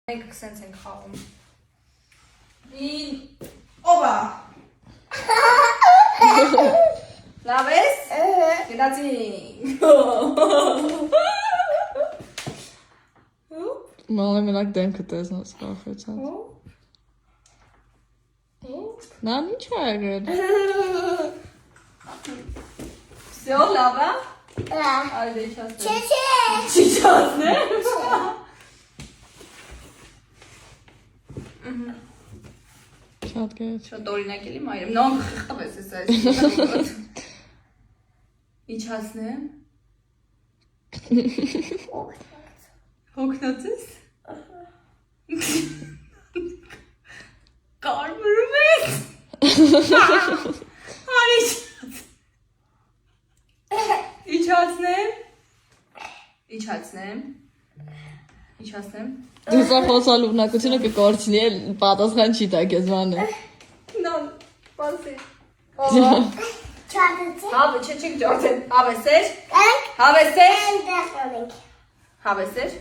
Մենք սենց ենք խաղում։ Օբա։ Լավ ես։ Գնացինք։ Մալը մենակ դեմքը տեսնած կախեցած։ Նա ինչ է եղել։ Всё, լավ է։ Այդե չասնեմ։ Չի չասնեմ։ Շատ գետ։ Շատ օրինակ էլի մայրեմ։ Նո, խղճ ես այս։ Ինչ ասնեմ։ Հոգնած ես։ Կարմրում ես։ Արիչ։ Իչացնեմ։ Դու սա խոսալ ունակությունը կկորցնի էլ պատասխան չի տա քեզ բանը։ No, պասի։ Հավը չեք ջորցեն։ Հավեսեր։ Հավեսեր։ Հավեսեր։